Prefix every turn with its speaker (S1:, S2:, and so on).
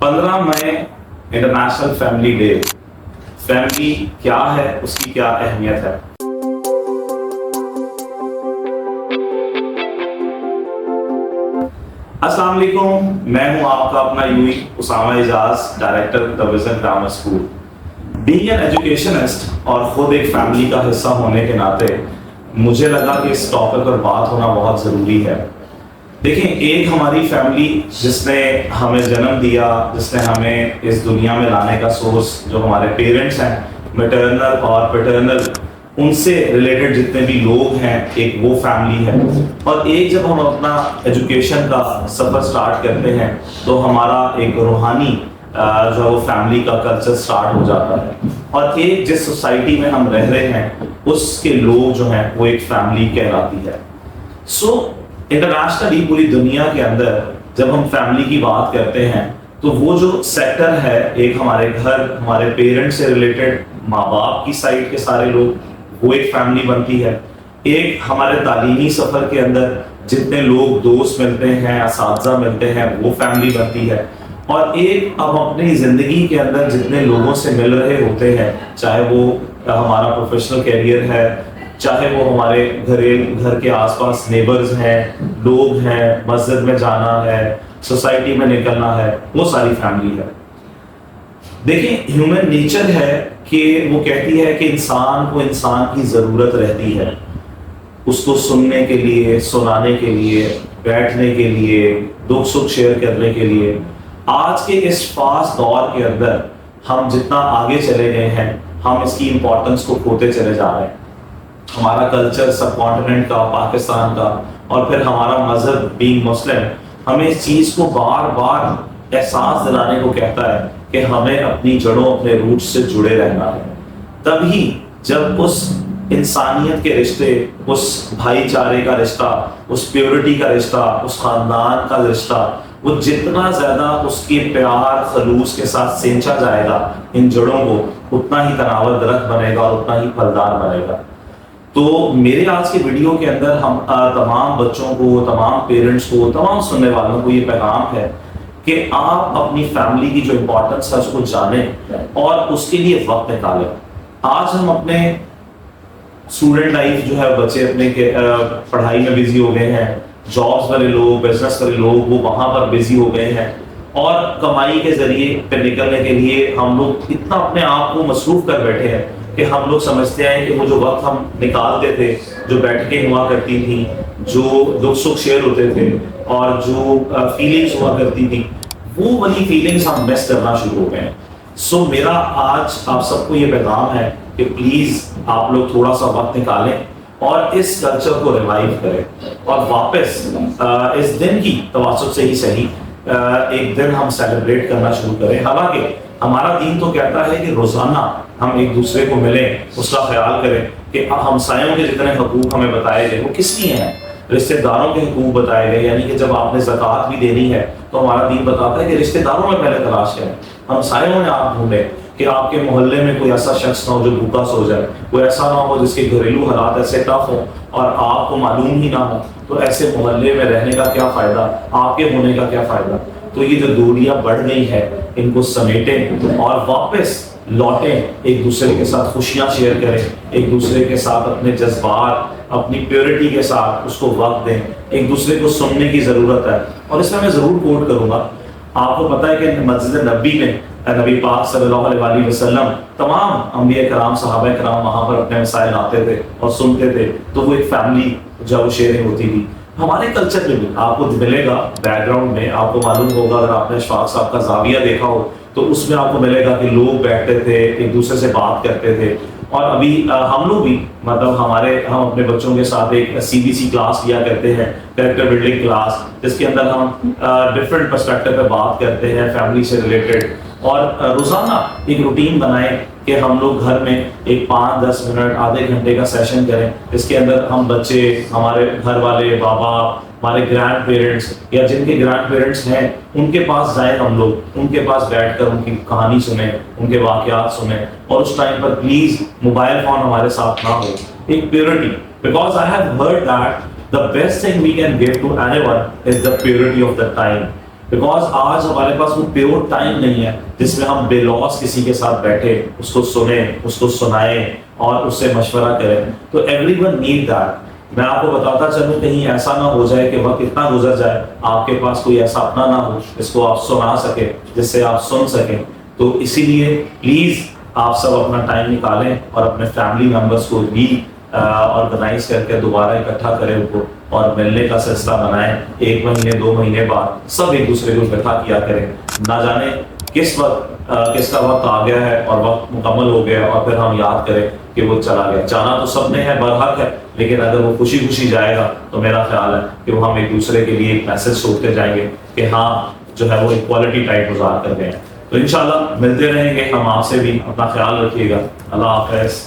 S1: 15 मई international family day. Family क्या है, उसकी क्या अहमियत है? अस्सलाम वालेकुम, मैं हूं आपका अपना यूई Usama Ejaz, director the vision grammar school. Being an educationist और खुद एक फैमिली का हिस्सा होने के नाते मुझे लगा कि इस टॉपिक पर बात होना बहुत ज़रूरी है। देखिए, एक हमारी फैमिली जिसने हमें जन्म दिया, जिसने हमें इस दुनिया में लाने का सोर्स, जो हमारे पेरेंट्स हैं मैटरनल और पैटर्नल, उनसे रिलेटेड जितने भी लोग हैं, एक वो फैमिली है। और एक जब हम अपना एजुकेशन का सफ़र स्टार्ट करते हैं तो हमारा एक रूहानी जो है वो फैमिली का कल्चर स्टार्ट हो जाता है। और एक जिस सोसाइटी में हम रह रहे हैं उसके लोग जो हैं वो एक फैमिली कहलाती है। इंटरनेशनली पूरी दुनिया के अंदर जब हम फैमिली की बात करते हैं तो वो जो सेक्टर है, एक हमारे घर, हमारे पेरेंट्स से रिलेटेड माँ बाप की साइड के सारे लोग, वो एक फैमिली बनती है। एक हमारे तालीमी सफ़र के अंदर जितने लोग दोस्त मिलते हैं, असातिज़ा मिलते हैं, वो फैमिली बनती है। और एक अब अपनी ज़िंदगी के अंदर जितने लोगों से मिल रहे होते हैं, चाहे वो हमारा प्रोफेशनल कैरियर है, चाहे वो हमारे घर के आसपास नेबर्स हैं, लोग हैं, मस्जिद में जाना है, सोसाइटी में निकलना है, वो सारी फैमिली है। देखिए, ह्यूमन नेचर है कि वो कहती है कि इंसान को इंसान की ज़रूरत रहती है, उसको सुनने के लिए, सुनाने के लिए, बैठने के लिए, दुख सुख शेयर करने के लिए। आज के इस फास्ट दौर के अंदर हम जितना आगे चले गए हैं, हम इसकी इम्पोर्टेंस को खोते चले जा रहे हैं। हमारा कल्चर सब कॉन्टिनेंट का, पाकिस्तान का, और फिर हमारा मजहब बीइंग मुस्लिम हमें इस चीज़ को बार बार एहसास दिलाने को कहता है कि हमें अपनी जड़ों, अपने रूट से जुड़े रहना है। तभी जब उस इंसानियत के रिश्ते, उस भाईचारे का रिश्ता, उस प्योरिटी का रिश्ता, उस खानदान का रिश्ता, वो जितना ज़्यादा उसके प्यार खलूस के साथ सिंचा जाएगा इन जड़ों को, उतना ही तनावर दरख्त बनेगा और उतना ही फलदार बनेगा। तो मेरे आज के वीडियो के अंदर हम तमाम बच्चों को, तमाम पेरेंट्स को, तमाम सुनने वालों को ये पैगाम है कि आप अपनी फैमिली की जो इम्पोर्टेंस है उसको जानें और उसके लिए वक्त निकालें। आज हम अपने स्टूडेंट लाइफ जो है, बच्चे अपने पढ़ाई में बिजी हो गए हैं, जॉब्स वाले लोग, बिजनेस वाले लोग, वो वहाँ पर बिजी हो गए हैं और कमाई के जरिए पे निकलने के लिए हम लोग इतना अपने आप को मसरूफ कर बैठे हैं कि हम लोग समझते हैं कि वो जो वक्त हम निकालते थे, जो बैठकें हुआ करती थी, जो दुख सुख शेयर होते थे और जो फीलिंग्स हुआ करती थी, वो वाली फीलिंग्स हम मिस करना शुरू हो गए हैं। मेरा आज आप सबको ये पैगाम है कि प्लीज़ आप लोग थोड़ा सा वक्त निकालें और इस कल्चर को रिवाइव करें और वापस इस दिन की तवासुत से ही सही एक दिन हम सेलिब्रेट करना शुरू करें। हालांकि हमारा दीन तो कहता है कि रोज़ाना हम एक दूसरे को मिलें, उसका ख्याल करें कि हमसायों के जितने हकूक़ हमें बताए गए वो किस लिए हैं, रिश्तेदारों के हकूक़ बताए गए, यानी कि जब आपने ज़कात भी देनी है तो हमारा दीन बताता है कि रिश्तेदारों में पहले तलाश करें, हमसायों में आप ढूंढें कि आपके मोहल्ले में कोई ऐसा शख्स ना हो जो भूखा सो जाए, कोई ऐसा ना हो जिसके घरेलू हालात ऐसे टफ हो और आपको मालूम ही ना हो। तो ऐसे मोहल्ले में रहने का क्या फ़ायदा, आपके होने का क्या फ़ायदा। तो ये जो दूरियां बढ़ गई है, इनको समेटें और वापस लौटें, एक दूसरे के साथ खुशियां शेयर करें, एक दूसरे के साथ अपने जज्बात, अपनी प्योरिटी के साथ उसको वक्त दें, एक दूसरे को सुनने की ज़रूरत है। और इसमें मैं ज़रूर कोट करूँगा, आपको पता है कि मस्जिद नबी में नबी पाक सल्लल्लाहु अलैहि वसल्लम तमाम अंबिया कराम, सहाबा कराम वहाँ पर अपने मसाइल आते थे और सुनते थे, तो वो एक फैमिली जो वो शेयरिंग होती थी। हमारे कल्चर में भी आपको मिलेगा, बैकग्राउंड में आपको मालूम होगा, अगर आपने अशफाक साहब का जाविया देखा हो तो उसमें आपको मिलेगा कि लोग बैठते थे, एक दूसरे से बात करते थे। और अभी हम लोग भी मतलब हम अपने बच्चों के साथ एक CBC क्लास लिया करते हैं, कैरेक्टर बिल्डिंग क्लास, जिसके अंदर हम डिफरेंट पर्सपेक्टिव पे बात करते हैं फैमिली से रिलेटेड। और रोज़ाना एक रूटीन बनाएं कि हम लोग घर में एक 5-10 मिनट, आधे घंटे का सेशन करें, इसके अंदर हम बच्चे, हमारे घर वाले, बाबा, हमारे ग्रैंड पेरेंट्स या जिनके ग्रैंड पेरेंट्स हैं उनके पास जाएं, हम लोग उनके पास बैठकर उनकी कहानी सुने, उनके वाक़यात सुने। और उस टाइम पर प्लीज़ मोबाइल फ़ोन हमारे साथ ना हो, एक purity, because I have heard that the best thing we can give to anyone is the purity of the time. Because آج ہمارے پاس وہ پیور ٹائم نہیں ہے جس میں ہم بے لوس کسی کے ساتھ بیٹھے اس کو سنیں, اس کو سنائیں اور اس سے مشورہ کریں. تو ایوری ون نیڈ دیٹ. میں آپ کو بتاتا چلوں کہیں ایسا نہ ہو جائے کہ وقت اتنا گزر جائے آپ کے پاس کوئی ایسا اپنا نہ ہو جس کو آپ سنا سکیں, جس سے آپ سن سکیں. تو اسی لیے پلیز آپ سب اپنا ٹائم نکالیں اور اپنے فیملی ممبرس کو بھی آرگنائز کر کے دوبارہ اکٹھا کریں ان کو اور ملنے کا سلسلہ بنائیں. 1 مہینے 2 مہینے بعد سب ایک دوسرے کو اکٹھا کیا کریں. نہ جانے کس وقت کس کا وقت آ گیا ہے اور وقت مکمل ہو گیا اور پھر ہم یاد کریں کہ وہ چلا گیا. جانا تو سب نے ہے, برحق ہے, لیکن اگر وہ خوشی خوشی جائے گا تو میرا خیال ہے کہ وہ ہم ایک دوسرے کے لیے ایک میسج چھوڑتے جائیں گے کہ ہاں جو ہے وہ ایک کوالٹی ٹائم گزار کر گئے ہیں. تو انشاءاللہ ملتے رہیں گے ہم آپ سے بھی. اپنا خیال رکھیے گا. اللہ حافظ.